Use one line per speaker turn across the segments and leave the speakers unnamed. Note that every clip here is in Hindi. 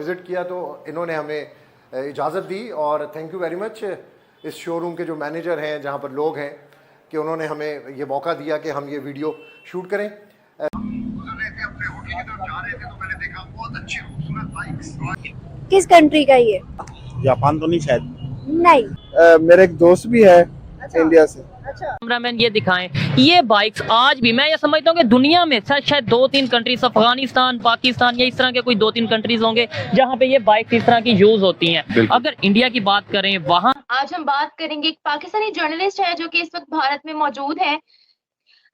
विज़िट किया तो इन्होंने हमें इजाज़त दी और थैंक यू वेरी मच इस शोरूम के जो मैनेजर हैं, जहाँ पर लोग हैं, कि उन्होंने हमें ये मौका दिया कि हम ये वीडियो शूट करें। अपने होटल की तरफ जा रहे थे तो मैंने देखा बहुत अच्छी खूबसूरत बाइक्स।
किस कंट्री का ये?
जापान तो नहीं शायद।
नहीं।
मेरे एक दोस्त भी है इंडिया से।
कैमरामैन ये दिखाएं, ये बाइक्स आज भी मैं ये समझता हूँ कि दुनिया में शायद 2-3 कंट्रीज, अफगानिस्तान, पाकिस्तान या इस तरह के कोई 2-3 कंट्रीज होंगे जहाँ पे ये बाइक्स इस तरह की यूज होती हैं। अगर इंडिया की बात करें, वहाँ
आज हम बात करेंगे एक पाकिस्तानी जर्नलिस्ट है जो कि इस वक्त भारत में मौजूद है।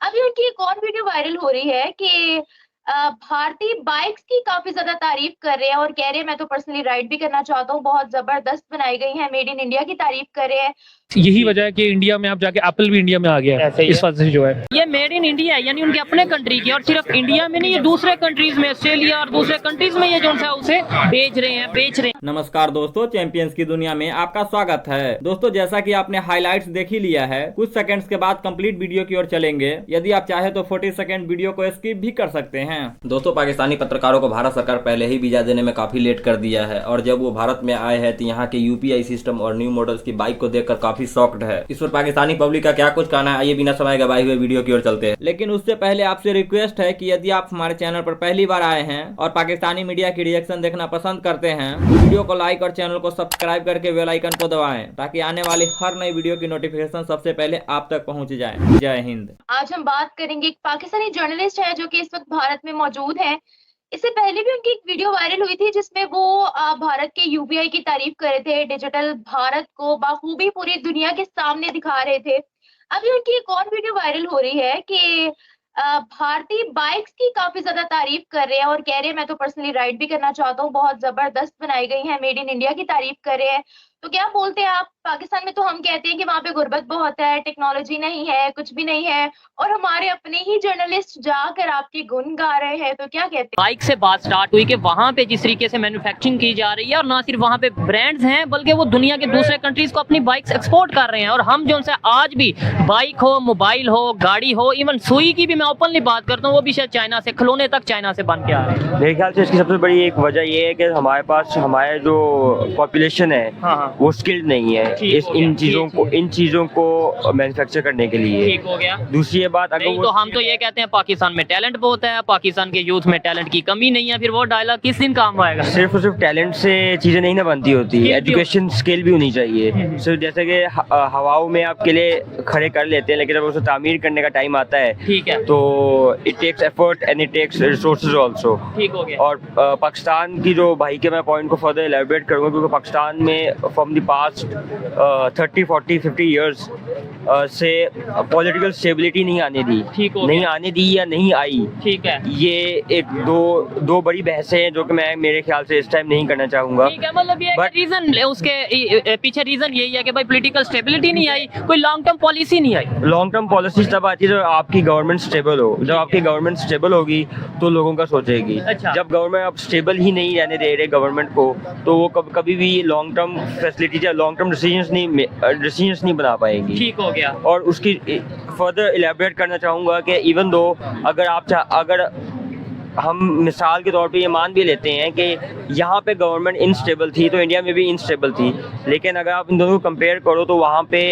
अभी उनकी एक और वीडियो वायरल हो रही है कि भारतीय बाइक्स की काफी ज्यादा तारीफ कर रहे हैं और कह रहे हैं मैं तो पर्सनली राइड भी करना चाहता हूँ, बहुत जबरदस्त बनाई गई है, मेड इन इंडिया की तारीफ कर रहे हैं।
यही वजह है कि इंडिया में आप जाके एप्पल भी इंडिया में आ गया है इस वजह से जो है
ये मेड इन इंडिया है, यानी उनके अपने कंट्री की, और सिर्फ इंडिया में नहीं, ये दूसरे कंट्रीज में, ऑस्ट्रेलिया और दूसरे कंट्रीज में ये जो है उसे बेच रहे हैं।
नमस्कार दोस्तों, चैंपियंस की दुनिया में आपका स्वागत है। दोस्तों, जैसा कि आपने हाइलाइट्स देख ही लिया है, कुछ सेकंड्स के बाद कंप्लीट वीडियो की ओर चलेंगे। यदि आप चाहे तो 40 सेकंड वीडियो को स्किप भी कर सकते हैं। दोस्तों, पाकिस्तानी पत्रकारों को भारत सरकार पहले ही वीजा देने में काफी लेट कर दिया है और जब वो भारत में आए हैं तो यहाँ के यूपीआई सिस्टम और न्यू मॉडल्स की बाइक को देखकर काफी शॉक्ड है। इस पर पाकिस्तानी पब्लिक का क्या कुछ कहना है, आइए बिना समय गवाए हुए वीडियो की ओर चलते हैं। लेकिन उससे पहले आपसे रिक्वेस्ट है कि यदि आप हमारे चैनल पर पहली बार आए हैं और पाकिस्तानी मीडिया की रिएक्शन देखना पसंद करते हैं तो वीडियो को लाइक और चैनल को सब्सक्राइब करके बेल आइकन को दबाएं ताकि आने वाली हर नई वीडियो की नोटिफिकेशन सबसे पहले आप तक पहुंच जाए। जय हिंद।
आज हम बात करेंगे एक पाकिस्तानी जर्नलिस्ट है जो कि इस वक्त भारत में मौजूद है। इससे पहले भी उनकी एक वीडियो वायरल हुई थी जिसमें वो भारत के यूपीआई की तारीफ कर रहे थे, डिजिटल भारत को बाखूबी पूरी दुनिया के सामने दिखा रहे थे। अभी उनकी एक और वीडियो वायरल हो रही है कि भारतीय बाइक्स की काफी ज्यादा तारीफ कर रहे हैं और कह रहे हैं मैं तो पर्सनली राइड भी करना चाहता हूँ, बहुत जबरदस्त बनाई गई है, मेड इन इंडिया की तारीफ कर रहे हैं। तो क्या बोलते हैं आप? पाकिस्तान में तो हम कहते हैं कि वहाँ पे गुर्बत बहुत है, टेक्नोलॉजी नहीं है, कुछ भी नहीं है, और हमारे अपने ही जर्नलिस्ट जाकर आपके गुण गा रहे हैं, तो क्या कहते हैं?
बाइक से बात स्टार्ट हुई कि वहाँ पे जिस तरीके से मैन्युफैक्चरिंग की जा रही है, और ना सिर्फ वहाँ पे ब्रांड्स हैं बल्कि वो दुनिया के दूसरे कंट्रीज को अपनी बाइक्स एक्सपोर्ट कर रहे हैं। और हम जो उनसे आज भी बाइक हो, मोबाइल हो, गाड़ी हो, इवन सुई की भी मैं ओपनली बात करता हूँ, वो भी शायद चाइना से, खिलौने तक चाइना से बन के आ रहे हैं।
मेरे ख्याल से इसकी सबसे बड़ी एक वजह ये है कि हमारे पास हमारे जो पॉपुलेशन है वो स्किल्ड नहीं है इन चीजों को मैन्युफैक्चर करने के लिए।
ठीक हो गया।
दूसरी बात, अगर
तो हम तो ये कहते हैं पाकिस्तान में टैलेंट बहुत है, पाकिस्तान के यूथ में टैलेंट की कमी नहीं है, फिर वो डायलॉग किस दिन काम आएगा?
सिर्फ और सिर्फ टैलेंट से चीजें नहीं ना बनती होती, एजुकेशन स्किल भी होनी चाहिए। सिर्फ जैसे कि हवाओं में आप किले खड़े कर लेते हैं, लेकिन जब उसे तामीर करने का टाइम आता है,
ठीक है,
तो it takes effort and it takes resources also.
ठीक हो गया।
और पाकिस्तान की जो भाई के मैं पॉइंट को फर्दर एलैबोरेट करूंगा, क्योंकि पाकिस्तान में फ्रॉम द पास्ट 30, 40, 50 इयर्स से पॉलिटिकल स्टेबिलिटी नहीं आने दी, नहीं आने दी या नहीं आई।
ठीक है,
ये एक दो बड़ी बहसें हैं जो कि मैं मेरे ख्याल से इस टाइम नहीं करना चाहूंगा।
ठीक है, मतलब ये रीजन, उसके पीछे रीजन यही है कि भाई पॉलिटिकल स्टेबिलिटी नहीं आई, कोई लॉन्ग टर्म पॉलिसी नहीं आई।
लॉन्ग टर्म पॉलिसी तब आती है जब आपकी गवर्नमेंट स्टेबल हो। जब आपकी गवर्नमेंट स्टेबल होगी तो लोगों का सोचेगी।
अच्छा।
जब गवर्नमेंट आप स्टेबल ही नहीं रहने दे रहे गवर्नमेंट को, तो वो कभी भी लॉन्ग टर्म फैसिलिटीज या लॉन्ग टर्म डिसीजंस नहीं बना पाएगी।
ठीक हो गया।
और उसकी फर्दर इलैबोरेट करना चाहूँगा कि इवन दो अगर हम मिसाल के तौर पे ये मान भी लेते हैं कि यहाँ पे गवर्नमेंट इनस्टेबल थी तो इंडिया में भी इनस्टेबल थी, लेकिन अगर आप इन दोनों को कंपेयर करो तो वहाँ पे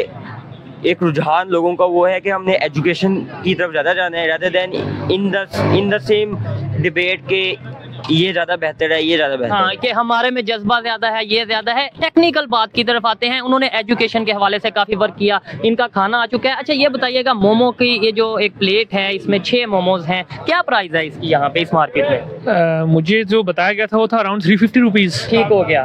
एक रुझान लोगों का वो है कि हमने एजुकेशन की तरफ ज़्यादा जाना है, rather then in the same debate के ये ज़्यादा बेहतर है, ये ज़्यादा बेहतर है।
कि हमारे में जज्बा ज़्यादा है, ये ज़्यादा है। टेक्निकल बात की तरफ आते हैं, उन्होंने एजुकेशन के हवाले से काफ़ी वर्क किया, इनका खाना आ चुका है। अच्छा, ये बताइएगा, मोमो की ये जो एक प्लेट है, इसमें 6 मोमोज हैं, क्या प्राइस है इसकी यहाँ पे इस मार्केट में?
मुझे जो बताया गया था वो था अराउंड 350 रुपीज़।
ठीक हो गया।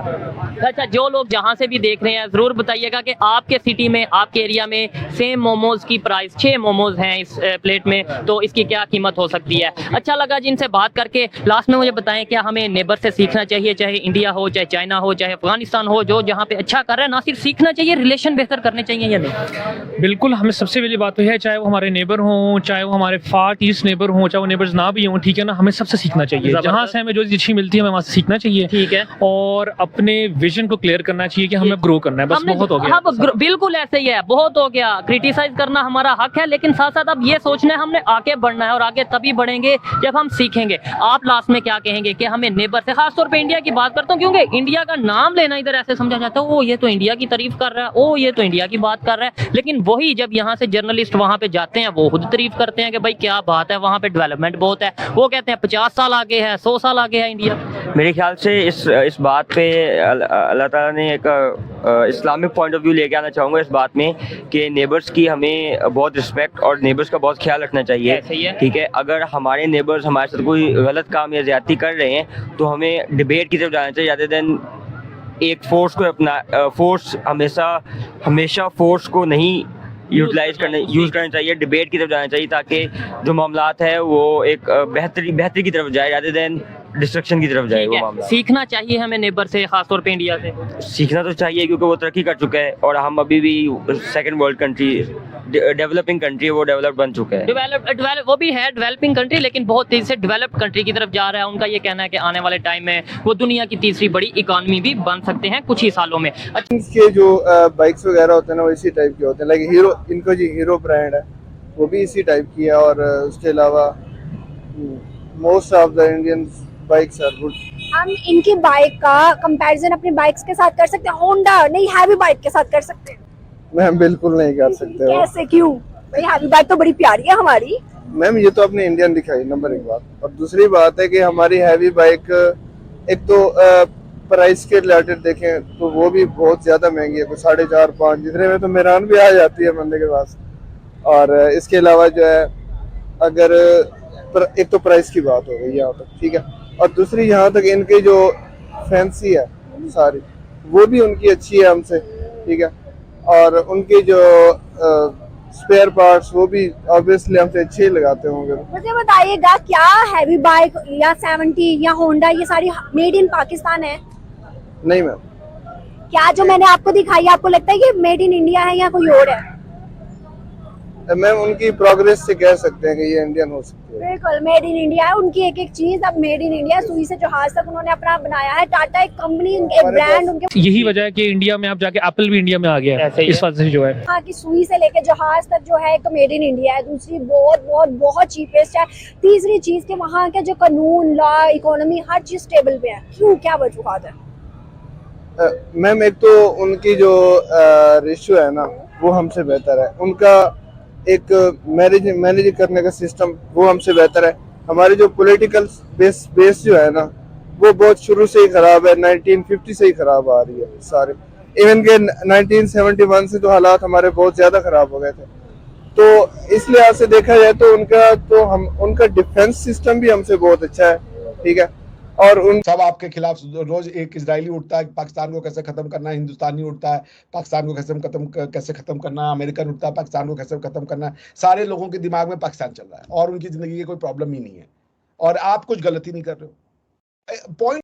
अच्छा, जो लोग जहाँ से भी देख रहे हैं ज़रूर बताइएगा कि आपके सिटी में, आपके एरिया में सेम मोमोज की प्राइस, 6 मोमोज हैं इस प्लेट में, तो इसकी क्या कीमत हो सकती है? अच्छा लगा जिनसे बात करके। लास्ट में मुझे बताएं, क्या हमें नेबर से सीखना चाहिए, चाहे इंडिया हो, चाहे चाइना हो, चाहे अफगानिस्तान हो, जो जहाँ पे अच्छा कर रहे हैं, ना सिर्फ सीखना चाहिए, रिलेशन बेहतर करने चाहिए या नहीं?
बिल्कुल, हमें सबसे पहली बात तो है, चाहे वो हमारे नेबर हों, चाहे वो हमारे फार ईस्ट नेबर हों, चाहे वो नेबर्स ना भी हों, ठीक है ना, हमें सबसे सीखना चाहिए। जहाँ से हमें जो अच्छी मिलती है हमें वहाँ से सीखना चाहिए।
ठीक है।
और अपने विजन को क्लियर करना चाहिए कि हमें ग्रो करना है, बस बहुत हो गया।
बिल्कुल ऐसे ही है, बहुत हो गया। क्रिटिसाइज करना हमारा हक है, लेकिन साथ साथ अब ये सोचना है हमने आगे बढ़ना है, और आगे तभी बढ़ेंगे जब हम सीखेंगे। आप लास्ट में क्या कहेंगे? चाहेंगे कि हमें नेबर से, खासतौर पे इंडिया की बात करता हूँ क्योंकि इंडिया का नाम लेना इधर ऐसे समझा जाता है, ओ ये तो इंडिया की तारीफ कर रहा है, ओ ये तो इंडिया की बात कर रहा है, लेकिन वही जब यहाँ से जर्नलिस्ट वहाँ पे जाते हैं वो खुद तारीफ करते हैं कि भाई क्या बात है, वहाँ पे डेवलपमेंट बहुत है। वो कहते हैं 50 साल आगे है, 100 साल आगे है इंडिया।
मेरे ख्याल से इस बात पे अल्लाह ताला ने एक इस्लामिक पॉइंट ऑफ व्यू लेके आना चाहूँगा इस बात में कि नेबर्स की हमें बहुत रिस्पेक्ट और नेबर्स का बहुत ख्याल रखना चाहिए।
सही है।
ठीक है, अगर हमारे नेबर्स हमारे साथ कोई गलत काम या ज्यादती कर रहे हैं तो हमें डिबेट की तरफ जाना चाहिए rather देन एक फोर्स को अपना फोर्स हमेशा फोर्स को नहीं यूज़ करना चाहिए, डिबेट की तरफ जाना चाहिए ताकि जो मामलात है वो एक बेहतरी की तरफ जाए rather देन डिस्ट्रक्शन की तरफ जाए वो मामला।
सीखना चाहिए हमें नेबर से, खासतौर पे इंडिया से।
सीखना तो चाहिए क्योंकि वो तरक्की कर चुका है और हम अभी भी second world country, developing country, वो डेवलप बन चुका है।
डेवलप वो भी है डेवलपिंग कंट्री, लेकिन बहुत तेजी से डेवलप कंट्री की तरफ जा रहा है। उनका ये कहना है कि आने वाले टाइम में वो दुनिया की तीसरी बड़ी इकॉनमी भी बन सकते हैं कुछ ही सालों में।
के जो बाइक्स वगैरह होते हैं ना वो इसी टाइप के होते हैं, लाइक हीरो, इनको जो हीरो ब्रांड है वो भी इसी टाइप की है। और उसके अलावा most of the Indian bikes are good.
हम इनकी बाइक का कंपैरिजन अपनी बाइक्स के साथ कर सकते हैं, होंडा नहीं हैवी बाइक के साथ कर सकते हैं?
मैम बिल्कुल नहीं कर सकते हो।
कैसे, क्यों? भाई हैवी बाइक तो बड़ी प्यारी है हमारी।
मैम ये तो आपने इंडियन दिखाई, नंबर एक बात। और दूसरी बात है कि हमारी हैवी बाइक एक तो प्राइस के रिलेटेड देखें तो वो भी बहुत ज्यादा महंगी है, कुछ 4.5-5 जितने में तो मेरान भी आ जाती है बंदे के पास। और इसके अलावा जो है अगर एक तो प्राइस की बात हो गई यहाँ तक, ठीक है, और दूसरी यहाँ तक इनकी जो फैंसी है सारी वो भी उनकी अच्छी है हमसे, ठीक है, और उनके जो स्पेयर पार्ट्स वो भी ऑब्वियसली हमसे अच्छे ही लगाते होंगे।
मुझे बताइएगा क्या हैवी बाइक या 70 या होंडा ये सारी मेड इन पाकिस्तान है?
नहीं मैम।
क्या जो मैंने आपको दिखाई आपको लगता है कि मेड इन इंडिया है या कोई और है?
मैम उनकी प्रोग्रेस से कह सकते हैं कि ये इंडियन हो सकती है।
बिल्कुल मेड इन इंडिया है, उनकी एक एक चीज अब मेड इन इंडिया, सुई से जहाज तक उन्होंने अपना बनाया है। टाटा एक कंपनी, एक ब्रांड उनके।
यही वजह है कि इंडिया में आप जाके एप्पल भी इंडिया में आ गया है इस वजह से जो है।
हाँ की सुई से लेके जहाज तक जो है एक तो मेड इन इंडिया है, दूसरी बहुत बहुत बहुत चीपेस्ट है, तीसरी चीज के वहाँ के जो कानून, लॉ, इकोनॉमी हर चीज स्टेबल पे है। क्यों, क्या वजूहत है?
मैम एक तो उनकी जो रेशियो है ना वो हमसे बेहतर है, उनका एक मैनेज करने का सिस्टम वो हमसे बेहतर है। हमारी जो पॉलिटिकल बेस जो है ना वो बहुत शुरू से ही खराब है, 1950 से ही खराब आ रही है सारे। इवन के 1971 से तो हालात हमारे बहुत ज्यादा खराब हो गए थे। तो इस लिहाज से देखा जाए तो उनका डिफेंस सिस्टम भी हमसे बहुत अच्छा है, ठीक है। और उन
सब आपके खिलाफ रोज एक इजरायली उठता है, पाकिस्तान को कैसे खत्म करना है, हिंदुस्तानी उठता है पाकिस्तान को कैसे खत्म करना है, अमेरिकन उठता है पाकिस्तान को कैसे खत्म करना है। सारे लोगों के दिमाग में पाकिस्तान चल रहा है और उनकी जिंदगी की कोई प्रॉब्लम ही नहीं है और आप कुछ गलती नहीं कर रहे हो। पॉइंट